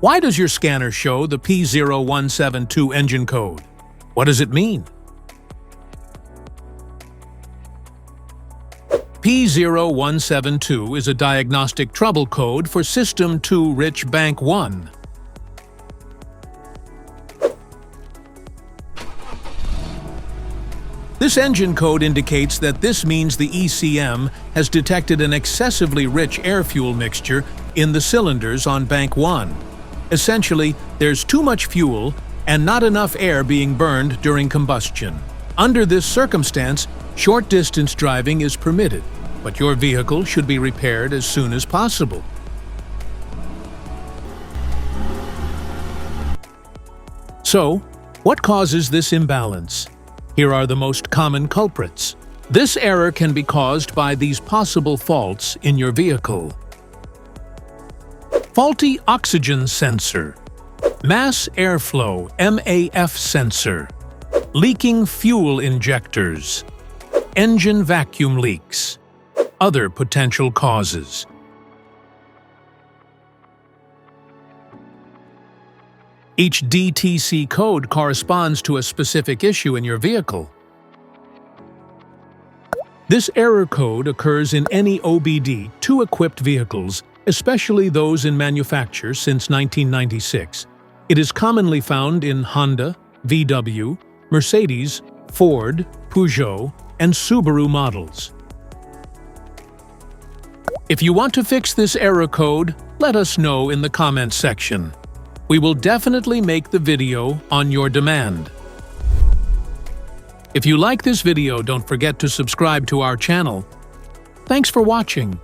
Why does your scanner show the P0172 engine code? What does it mean? P0172 is a diagnostic trouble code for System 2 Rich Bank 1. This engine code indicates that this means the ECM has detected an excessively rich air-fuel mixture in the cylinders on Bank 1. Essentially, there's too much fuel and not enough air being burned during combustion. Under this circumstance, short-distance driving is permitted, but your vehicle should be repaired as soon as possible. So, what causes this imbalance? Here are the most common culprits. This error can be caused by these possible faults in your vehicle. Faulty oxygen sensor, mass airflow (MAF) sensor, leaking fuel injectors, engine vacuum leaks. Other potential causes. Each DTC code corresponds to a specific issue in your vehicle. This error code occurs in any OBD2 equipped vehicles, especially those in manufacture since 1996. It is commonly found in Honda, VW, Mercedes, Ford, Peugeot, and Subaru models. If you want to fix this error code, let us know in the comments section. We will definitely make the video on your demand. If you like this video, don't forget to subscribe to our channel. Thanks for watching.